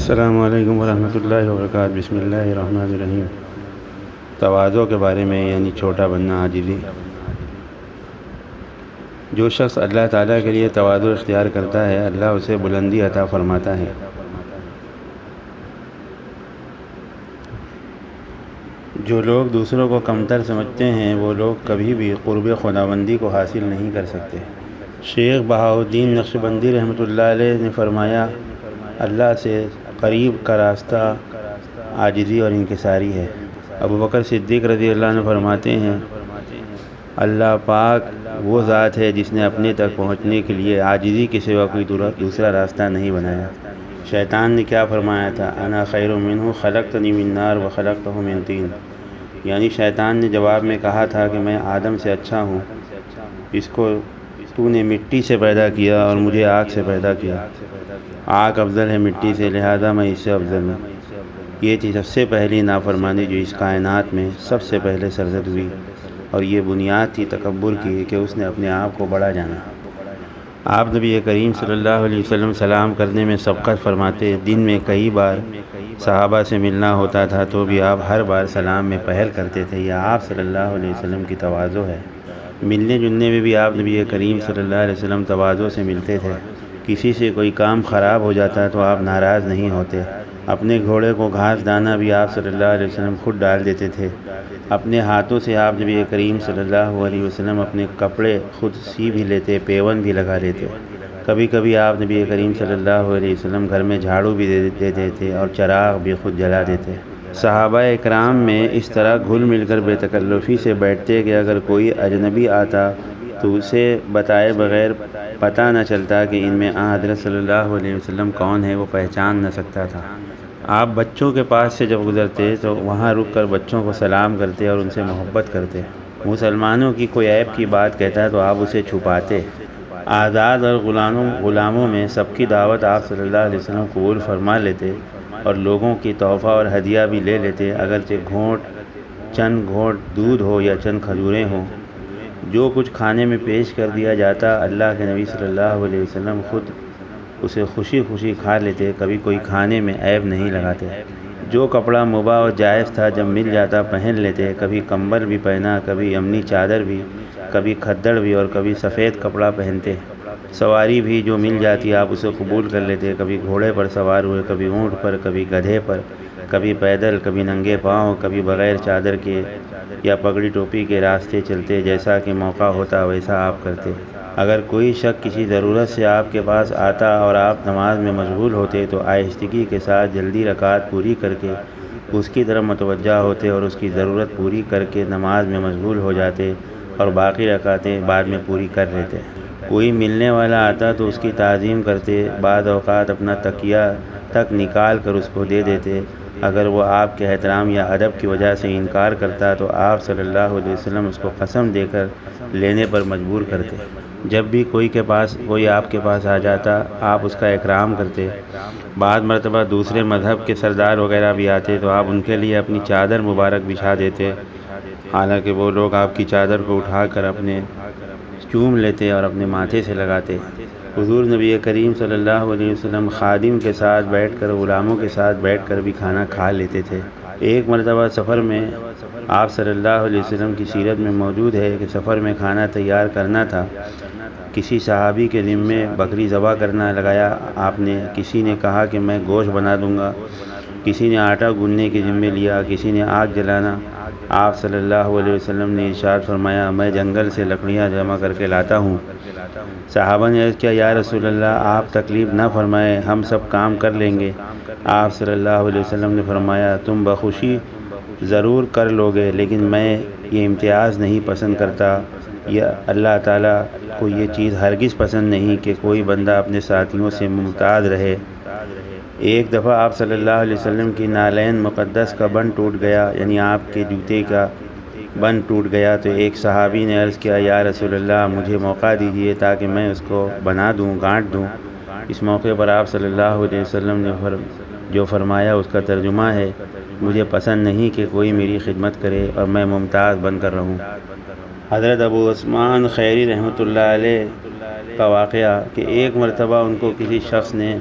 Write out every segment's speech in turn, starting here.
السلام علیکم ورحمۃ اللہ وبرکاتہ۔ بسم اللہ الرحمن الرحیم۔ تواضع کے بارے میں، یعنی چھوٹا بننا، عاجزی۔ جو شخص اللہ تعالیٰ کے لیے تواضع اختیار کرتا ہے، اللہ اسے بلندی عطا فرماتا ہے۔ جو لوگ دوسروں کو کمتر سمجھتے ہیں، وہ لوگ کبھی بھی قرب خداوندی کو حاصل نہیں کر سکتے۔ شیخ بہاؤالدین نقشبندی رحمۃ اللہ علیہ نے فرمایا، اللہ سے قریب کا راستہ عاجزی اور انکساری ہے۔ ابوبکر صدیق رضی اللہ عنہ فرماتے ہیں، اللہ پاک وہ ذات ہے جس نے اپنے تک پہنچنے کے لیے عاجزی کے سوا کوئی دوسرا راستہ نہیں بنایا۔ شیطان نے کیا فرمایا تھا؟ انا خیر منہ خلقتنی من نار وخلقتہ من طین۔ یعنی شیطان نے جواب میں کہا تھا کہ میں آدم سے اچھا ہوں، اس کو تو نے مٹی سے پیدا کیا اور مجھے آگ سے پیدا کیا۔ آگ افضل ہے مٹی سے، لہذا میں اس سے افضل ہوں۔ یہ تھی سب سے پہلی نافرمانی جو اس کائنات میں سب سے پہلے سرزد ہوئی، اور یہ بنیاد تھی تکبر کی کہ اس نے اپنے آپ کو بڑا جانا۔ آپ نبی کریم صلی اللہ علیہ وسلم سلام کرنے میں سبقت فرماتے، دن میں کئی بار صحابہ سے ملنا ہوتا تھا تو بھی آپ ہر بار سلام میں پہل کرتے تھے۔ یہ آپ صلی اللہ علیہ وسلم کی تواضع ہے۔ ملنے جلنے میں بھی آپ نبی کریم صلی اللہ علیہ وسلم تواضع سے ملتے تھے۔ کسی سے کوئی کام خراب ہو جاتا تو آپ ناراض نہیں ہوتے۔ اپنے گھوڑے کو گھاس دانا بھی آپ صلی اللہ علیہ وسلم خود ڈال دیتے تھے۔ اپنے ہاتھوں سے آپ نبی کریم صلی اللہ علیہ وسلم اپنے کپڑے خود سی بھی لیتے، پیون بھی لگا لیتے۔ کبھی کبھی آپ نبی کریم صلی اللہ علیہ وسلم گھر میں جھاڑو بھی دے دیتے تھے اور چراغ بھی خود جلا دیتے۔ صحابہ اکرام میں اس طرح گھل مل کر بے تکلفی سے بیٹھتے کہ اگر کوئی اجنبی آتا تو اسے بتائے بغیر پتہ نہ چلتا کہ ان میں حضرت صلی اللہ علیہ وسلم کون ہے، وہ پہچان نہ سکتا تھا۔ آپ بچوں کے پاس سے جب گزرتے تو وہاں رک کر بچوں کو سلام کرتے اور ان سے محبت کرتے۔ مسلمانوں کی کوئی عیب کی بات کہتا تو آپ اسے چھپاتے۔ آزاد اور غلاموں میں سب کی دعوت آپ صلی اللہ علیہ وسلم قبول فرما لیتے اور لوگوں کی تحفہ اور ہدیہ بھی لے لیتے، اگرچہ چند گھونٹ دودھ ہو یا چند کھجوریں ہوں۔ جو کچھ کھانے میں پیش کر دیا جاتا، اللہ کے نبی صلی اللہ علیہ وسلم خود اسے خوشی خوشی کھا لیتے، کبھی کوئی کھانے میں عیب نہیں لگاتے۔ جو کپڑا مباح اور جائز تھا جب مل جاتا پہن لیتے، کبھی کمبل بھی پہنا، کبھی امنی چادر بھی، کبھی کھدڑ بھی اور کبھی سفید کپڑا پہنتے۔ سواری بھی جو مل جاتی آپ اسے قبول کر لیتے، کبھی گھوڑے پر سوار ہوئے، کبھی اونٹ پر، کبھی گدھے پر، کبھی پیدل، کبھی ننگے پاؤں، کبھی بغیر چادر کے یا پگڑی ٹوپی کے راستے چلتے، جیسا کہ موقع ہوتا ویسا آپ کرتے۔ اگر کوئی شخص کسی ضرورت سے آپ کے پاس آتا اور آپ نماز میں مشغول ہوتے تو آہستگی کے ساتھ جلدی رکعت پوری کر کے اس کی طرف متوجہ ہوتے اور اس کی ضرورت پوری کر کے نماز میں مشغول ہو جاتے اور باقی رکعتیں بعد میں پوری کر لیتے۔ کوئی ملنے والا آتا تو اس کی تعظیم کرتے، بعض اوقات اپنا تکیہ تک نکال کر اس کو دے دیتے۔ اگر وہ آپ کے احترام یا ادب کی وجہ سے انکار کرتا تو آپ صلی اللہ علیہ وسلم اس کو قسم دے کر لینے پر مجبور کرتے۔ جب بھی کوئی آپ کے پاس آ جاتا، آپ اس کا اکرام کرتے۔ بعض مرتبہ دوسرے مذہب کے سردار وغیرہ بھی آتے تو آپ ان کے لیے اپنی چادر مبارک بچھا دیتے، حالانکہ وہ لوگ آپ کی چادر کو اٹھا کر اپنے چوم لیتے اور اپنے ماتھے سے لگاتے۔ حضور نبی کریم صلی اللہ علیہ وسلم خادم کے ساتھ بیٹھ کر، غلاموں کے ساتھ بیٹھ کر بھی کھانا کھا لیتے تھے۔ ایک مرتبہ سفر میں آپ صلی اللہ علیہ وسلم کی سیرت میں موجود ہے کہ سفر میں کھانا تیار کرنا تھا، کسی صحابی کے ذمے بکری ذبح کرنا لگایا آپ نے۔ کسی نے کہا کہ میں گوشت بنا دوں گا، کسی نے آٹا گوندنے کے ذمے لیا، کسی نے آگ جلانا۔ آپ صلی اللہ علیہ وسلم نے ارشاد فرمایا، میں جنگل سے لکڑیاں جمع کر کے لاتا ہوں۔ صحابہ نے عرض کیا، یا رسول اللہ، آپ تکلیف نہ فرمائیں، ہم سب کام کر لیں گے۔ آپ صلی اللہ علیہ وسلم نے فرمایا، تم بخوشی ضرور کر لوگے، لیکن میں یہ امتیاز نہیں پسند کرتا۔ یہ اللہ تعالیٰ کو یہ چیز ہرگز پسند نہیں کہ کوئی بندہ اپنے ساتھیوں سے ممتاز رہے۔ ایک دفعہ آپ صلی اللہ علیہ وسلم کی نالین مقدس کا بند ٹوٹ گیا، یعنی آپ کے جوتے کا بند ٹوٹ گیا تو ایک صحابی نے عرض کیا، یا رسول اللہ، مجھے موقع دیجیے تاکہ میں اس کو بنا دوں، گانٹھ دوں۔ اس موقع پر آپ صلی اللہ علیہ وسلم نے جو فرمایا اس کا ترجمہ ہے، مجھے پسند نہیں کہ کوئی میری خدمت کرے اور میں ممتاز بن کر رہوں۔ حضرت ابو عثمان خیری رحمۃ اللہ علیہ کا واقعہ کہ ایک مرتبہ ان کو کسی شخص نے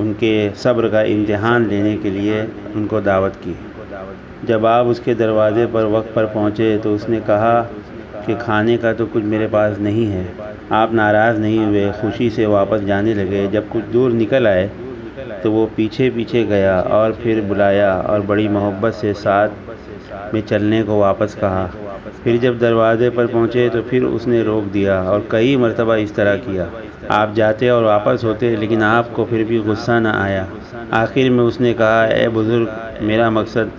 ان کے صبر کا امتحان لینے کے لیے ان کو دعوت کی۔ جب آپ اس کے دروازے پر وقت پر پہنچے تو اس نے کہا کہ کھانے کا تو کچھ میرے پاس نہیں ہے۔ آپ ناراض نہیں ہوئے، خوشی سے واپس جانے لگے۔ جب کچھ دور نکل آئے تو وہ پیچھے پیچھے گیا اور پھر بلایا اور بڑی محبت سے ساتھ میں چلنے کو واپس کہا۔ پھر جب دروازے پر پہنچے تو پھر اس نے روک دیا اور کئی مرتبہ اس طرح کیا۔ آپ جاتے اور واپس ہوتے لیکن آپ کو پھر بھی غصہ نہ آیا۔ آخر میں اس نے کہا، اے بزرگ، میرا مقصد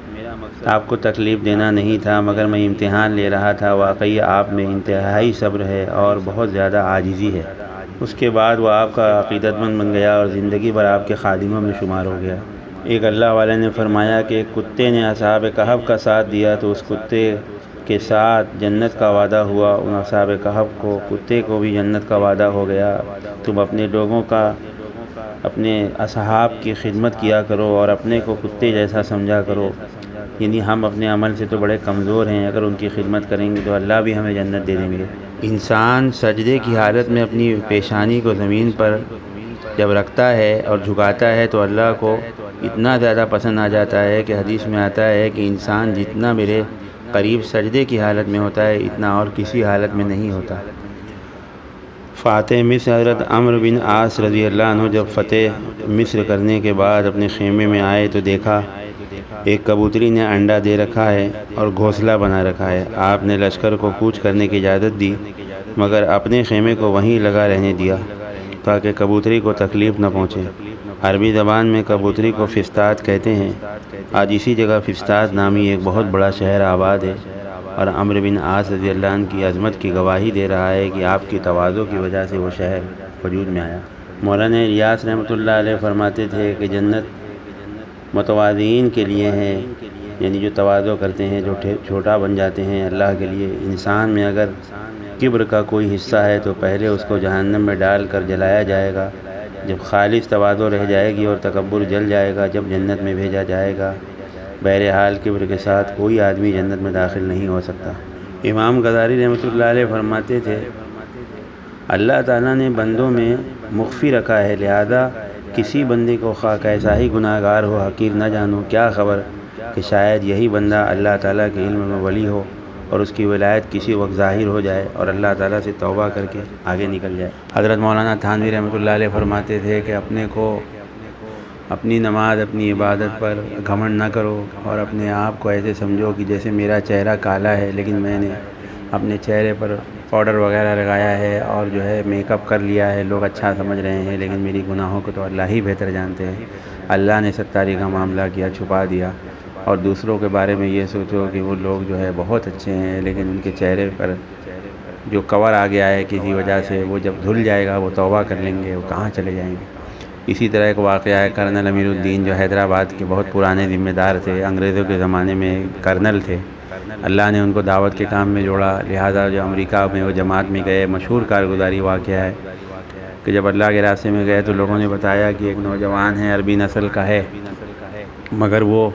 آپ کو تکلیف دینا نہیں تھا مگر میں امتحان لے رہا تھا۔ واقعی آپ میں انتہائی صبر ہے اور بہت زیادہ عاجزی ہے۔ اس کے بعد وہ آپ کا عقیدت مند بن گیا اور زندگی بھر آپ کے خادموں میں شمار ہو گیا۔ ایک اللہ والے نے فرمایا کہ ایک کتے نے اصحاب کہف کا ساتھ دیا تو اس کتے کے ساتھ جنت کا وعدہ ہوا۔ ان اصحاب کہف کو کتے کو بھی جنت کا وعدہ ہو گیا۔ تم اپنے لوگوں کا اپنے اصحاب کی خدمت کیا کرو اور اپنے کو کتے جیسا سمجھا کرو۔ یعنی ہم اپنے عمل سے تو بڑے کمزور ہیں، اگر ان کی خدمت کریں گے تو اللہ بھی ہمیں جنت دے دیں گے۔ انسان سجدے کی حالت میں اپنی پیشانی کو زمین پر جب رکھتا ہے اور جھکاتا ہے تو اللہ کو اتنا زیادہ پسند آ جاتا ہے کہ حدیث میں آتا ہے کہ انسان جتنا میرے قریب سجدے کی حالت میں ہوتا ہے اتنا اور کسی حالت میں نہیں ہوتا۔ فاتح مصر حضرت عمرو بن عاص رضی اللہ عنہ جب فتح مصر کرنے کے بعد اپنے خیمے میں آئے تو دیکھا ایک کبوتری نے انڈا دے رکھا ہے اور گھونسلہ بنا رکھا ہے۔ آپ نے لشکر کو کوچ کرنے کی اجازت دی مگر اپنے خیمے کو وہیں لگا رہنے دیا تاکہ کبوتری کو تکلیف نہ پہنچے۔ عربی زبان میں کبوتری کو فستاد کہتے ہیں۔ آج اسی جگہ فستاد نامی ایک بہت بڑا شہر آباد ہے اور عمرو بن عاص رضی اللہ عنہ کی عظمت کی گواہی دے رہا ہے کہ آپ کی تواضع کی وجہ سے وہ شہر وجود میں آیا۔ مولانا الیاس رحمۃ اللہ علیہ فرماتے تھے کہ جنت متواضعین کے لیے ہے، یعنی جو تواضع کرتے ہیں، جو چھوٹا بن جاتے ہیں اللہ کے لیے۔ انسان میں اگر کبر کا کوئی حصہ ہے تو پہلے اس کو جہنم میں ڈال کر جلایا جائے گا، جب خالص تواضع رہ جائے گی اور تکبر جل جائے گا جب جنت میں بھیجا جائے گا۔ بہرحال کبر کے ساتھ کوئی آدمی جنت میں داخل نہیں ہو سکتا۔ امام غزالی رحمۃ اللہ علیہ فرماتے تھے، اللہ تعالیٰ نے بندوں میں مخفی رکھا ہے، لہذا کسی بندے کو خواہ کیسا ہی گناہ گار ہو حقیر نہ جانو۔ کیا خبر کہ شاید یہی بندہ اللہ تعالیٰ کے علم میں ولی ہو اور اس کی ولایت کسی وقت ظاہر ہو جائے اور اللہ تعالیٰ سے توبہ کر کے آگے نکل جائے۔ حضرت مولانا تھانوی رحمۃ اللہ علیہ فرماتے تھے کہ اپنے کو اپنی نماز اپنی عبادت پر گھمنڈ نہ کرو اور اپنے آپ کو ایسے سمجھو کہ جیسے میرا چہرہ کالا ہے لیکن میں نے اپنے چہرے پر پاؤڈر وغیرہ لگایا ہے اور جو ہے میک اپ کر لیا ہے، لوگ اچھا سمجھ رہے ہیں لیکن میری گناہوں کو تو اللہ ہی بہتر جانتے ہیں۔ اللہ نے ستاری کا معاملہ کیا، چھپا دیا، اور دوسروں کے بارے میں یہ سوچو کہ وہ لوگ جو ہے بہت اچھے ہیں لیکن ان کے چہرے پر جو کور آ گیا ہے کسی وجہ سے، وہ جب دھل جائے گا وہ توبہ کر لیں گے، وہ کہاں چلے جائیں گے۔ اسی طرح ایک واقعہ ہے، کرنل امیر الدین جو حیدرآباد کے بہت پرانے ذمہ دار تھے، انگریزوں کے زمانے میں کرنل تھے۔ اللہ نے ان کو دعوت کے کام میں جوڑا، لہٰذا جو امریکہ میں وہ جماعت میں گئے۔ مشہور کارگزاری واقعہ ہے کہ جب اللہ کے راستے میں گئے تو لوگوں نے بتایا کہ ایک نوجوان ہے، عربی نسل کا ہے مگر وہ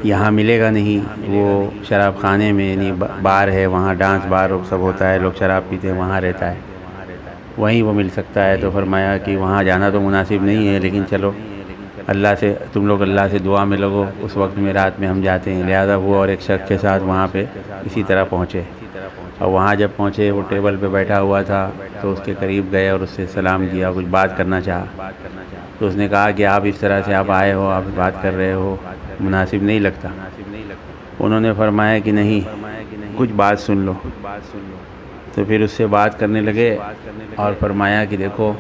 یہاں ملے گا نہیں، وہ شراب خانے میں، یعنی بار ہے وہاں، ڈانس بار سب ہوتا ہے، لوگ شراب پیتے ہیں، وہاں رہتا ہے، وہیں وہ مل سکتا ہے۔ تو فرمایا کہ وہاں جانا تو مناسب نہیں ہے لیکن چلو اللہ سے تم لوگ اللہ سے دعا میں لگو، اس وقت میں رات میں ہم جاتے ہیں۔ لہذا وہ اور ایک شخص کے ساتھ وہاں پہ اسی طرح پہنچے، اور وہاں جب پہنچے وہ ٹیبل پہ بیٹھا ہوا تھا تو اس کے قریب گئے اور اس سے سلام کیا، کچھ بات کرنا چاہا تو اس نے کہا کہ آپ اس طرح سے آپ آئے ہو، آپ بات کر رہے ہو، مناسب نہیں لگتا۔ انہوں نے فرمایا کہ نہیں، کچھ بات سن لو۔ تو پھر اس سے بات کرنے لگے اور فرمایا کہ دیکھو،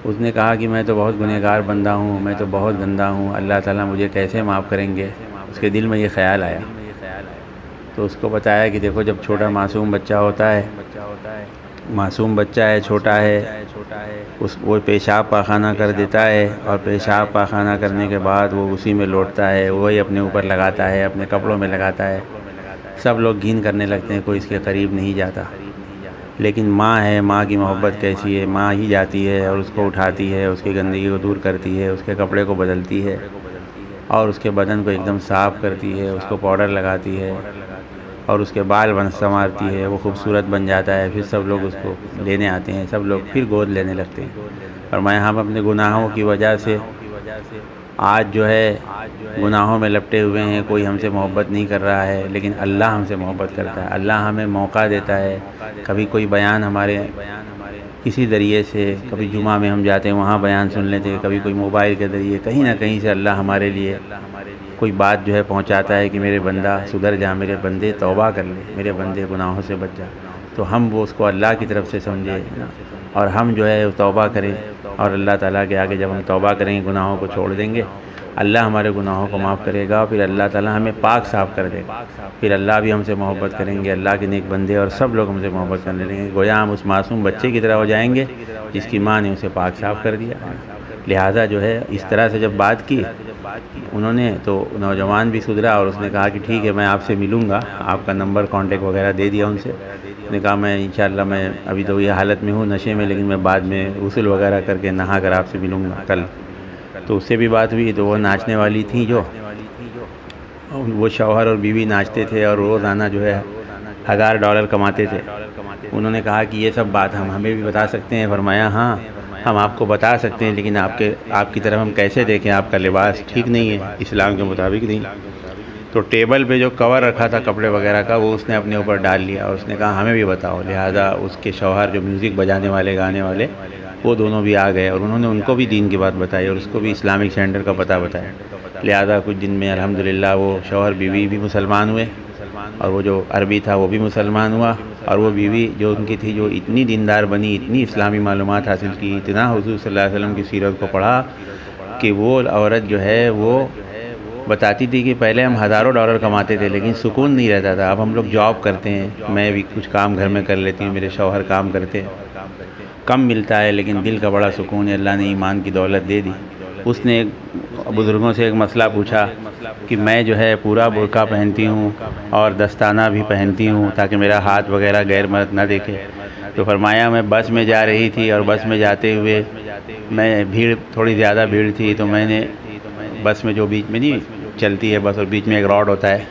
اس نے کہا کہ میں تو بہت گنہگار بندہ ہوں، میں تو بہت گندا ہوں، اللہ تعالیٰ مجھے کیسے معاف کریں گے۔ اس کے دل میں یہ خیال آیا تو اس کو بتایا کہ دیکھو، جب چھوٹا معصوم بچہ ہوتا ہے، معصوم بچہ ہے، چھوٹا ہے، وہ پیشاب پاخانہ کر دیتا ہے اور پیشاب پاخانہ کرنے کے بعد وہ اسی میں لوٹتا ہے، وہی اپنے اوپر لگاتا ہے، اپنے کپڑوں میں لگاتا ہے، سب لوگ گھین کرنے لگتے ہیں، کوئی اس کے قریب نہیں جاتا۔ لیکن ماں ہے، ماں کی محبت کیسی ہے، ماں ہی جاتی ہے اور اس کو اٹھاتی ہے، اس کی گندگی کو دور کرتی ہے، اس کے کپڑے کو بدلتی ہے اور اس کے بدن کو ایک دم صاف کرتی ہے، اس کو پاؤڈر لگاتی ہے اور اس کے بال سنوارتی ہے، وہ خوبصورت بن جاتا ہے۔ پھر سب لوگ اس کو لینے آتے ہیں، سب لوگ پھر گود لینے لگتے ہیں۔ فرمایا ہم اپنے گناہوں کی وجہ سے آج جو ہے گناہوں میں لپٹے ہوئے ہیں، کوئی ہم سے محبت نہیں کر رہا ہے، لیکن اللہ ہم سے محبت کرتا ہے۔ اللہ ہمیں موقع دیتا ہے، کبھی کوئی بیان ہمارے کسی ذریعے سے، کبھی جمعہ میں ہم جاتے ہیں وہاں بیان سن لیتے ہیں، کبھی کوئی موبائل کے ذریعے، کہیں نہ کہیں سے اللہ ہمارے لیے کوئی بات جو ہے پہنچاتا ہے کہ میرے بندہ سدھر جا، میرے بندے توبہ کر لے، میرے بندے گناہوں سے بچ جا۔ تو ہم وہ اس کو اللہ کی طرف سے سمجھے اور ہم جو ہے توبہ کریں، اور اللہ تعالیٰ کے آگے جب ہم توبہ کریں گے، گناہوں کو چھوڑ دیں گے، اللہ ہمارے گناہوں کو معاف کرے گا، پھر اللہ تعالیٰ ہمیں پاک صاف کر دے گا، پھر اللہ بھی ہم سے محبت کریں گے، اللہ کے نیک بندے اور سب لوگ ہم سے محبت کرنے لگیں گے، گویا ہم اس معصوم بچے کی طرح ہو جائیں گے جس کی ماں نے اسے پاک صاف کر دیا۔ لہٰذا جو ہے اس طرح سے جب بات کی انہوں نے، تو نوجوان بھی سدھرا اور اس نے کہا کہ ٹھیک ہے میں آپ سے ملوں گا، آپ کا نمبر کانٹیکٹ وغیرہ دے دیا ان سے۔ نے کہا میں انشاءاللہ میں ابھی تو یہ حالت میں ہوں نشے میں، لیکن میں بعد میں غسل وغیرہ کر کے نہا کر آپ سے ملوں گا کل۔ تو اس سے بھی بات ہوئی، تو وہ ناچنے والی تھیں جو وہ شوہر اور بیوی ناچتے تھے اور روزانہ جو ہے $1000 کماتے تھے۔ انہوں نے کہا کہ یہ سب بات ہمیں بھی بتا سکتے ہیں؟ فرمایا ہاں ہم آپ کو بتا سکتے ہیں، لیکن آپ کی طرف ہم کیسے دیکھیں؟ آپ کا لباس ٹھیک نہیں ہے، اسلام کے مطابق نہیں۔ تو ٹیبل پہ جو کور رکھا تھا کپڑے وغیرہ کا وہ اس نے اپنے اوپر ڈال لیا اور اس نے کہا ہمیں بھی بتاؤ۔ لہٰذا اس کے شوہر جو میوزک بجانے والے گانے والے وہ دونوں بھی آ گئے اور انہوں نے ان کو بھی دین کی بات بتائی اور اس کو بھی اسلامک سینٹر کا پتہ بتایا۔ لہٰذا کچھ دن میں الحمدللہ وہ شوہر بیوی بھی مسلمان ہوئے اور وہ جو عربی تھا وہ بھی مسلمان ہوا، اور وہ بیوی جو ان کی تھی جو اتنی دیندار بنی، اتنی اسلامی معلومات حاصل کی، اتنا حضور صلی اللہ علیہ وسلم کی سیرت کو پڑھا کہ وہ عورت جو ہے وہ بتاتی تھی کہ پہلے ہم $1000 کماتے تھے لیکن سکون نہیں رہتا تھا، اب ہم لوگ جاب کرتے ہیں، میں بھی کچھ کام گھر میں کر لیتی ہوں، میرے شوہر کام کرتے ہیں، کم ملتا ہے لیکن دل کا بڑا سکون ہے، اللہ نے ایمان کی دولت دے دی۔ اس نے بزرگوں سے ایک مسئلہ پوچھا کہ میں جو ہے پورا برقع پہنتی ہوں اور دستانہ بھی پہنتی ہوں تاکہ میرا ہاتھ وغیرہ غیر مرد نہ دیکھے۔ تو فرمایا میں بس میں جا رہی تھی اور بس میں جاتے ہوئے میں بھیڑ تھوڑی زیادہ بھیڑ تھی، تو میں نے بس میں جو بیچ میں نہیں چلتی ہے بس، اور بیچ میں ایک راڈ ہوتا ہے،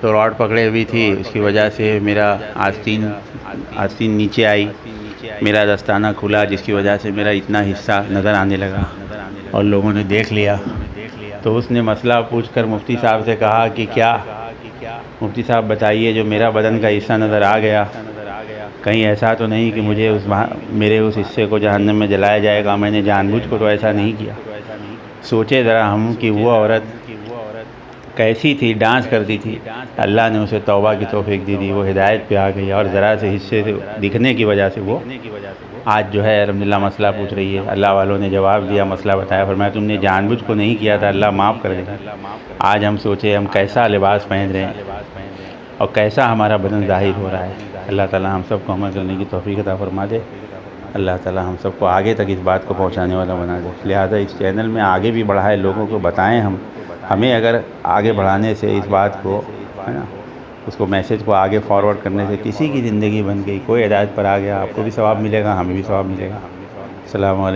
تو راڈ پکڑے ہوئی تھی، اس کی وجہ سے میرا آستین نیچے آئی، میرا دستانہ کھلا جس کی وجہ سے میرا اتنا حصہ نظر آنے لگا اور لوگوں نے دیکھ لیا۔ تو اس نے مسئلہ پوچھ کر مفتی صاحب سے کہا کہ کیا مفتی صاحب بتائیے جو میرا بدن کا حصہ نظر آ گیا، کہیں ایسا تو نہیں کہ مجھے میرے اس حصے کو جہنم میں جلایا جائے گا؟ میں نے جان بوجھ کو تو ایسا نہیں کیا۔ سوچے ذرا ہم کہ وہ عورت کیسی تھی، ڈانس کرتی تھی، اللہ نے اسے توبہ کی توفیق دی، وہ ہدایت پہ آ گئی اور ذرا سے حصے سے دکھنے کی وجہ سے وہ آج جو ہے الحمدللہ مسئلہ پوچھ رہی ہے۔ اللہ والوں نے جواب دیا، مسئلہ بتایا، فرمایا تم نے جان بوجھ کو نہیں کیا تھا، اللہ معاف کر دے گا۔ آج ہم سوچے ہم کیسا لباس پہن رہے ہیں اور کیسا ہمارا بدن ظاہر ہو رہا ہے۔ اللہ تعالیٰ ہم سب کو عمل کرنے کی توفیق عطا فرما دے، اللہ تعالیٰ ہم سب کو آگے تک اس بات کو پہنچانے والا بنا دے۔ لہٰذا اس چینل میں آگے بھی بڑھائے، لوگوں کو بتائیں، ہمیں اگر آگے بڑھانے سے اس بات کو ہے نا، اس کو میسج کو آگے فارورڈ کرنے سے کسی کی زندگی بن گئی، کوئی ہدایت پر آ گیا، آپ کو بھی ثواب ملے گا، ہمیں بھی ثواب ملے گا۔ السلام علیکم۔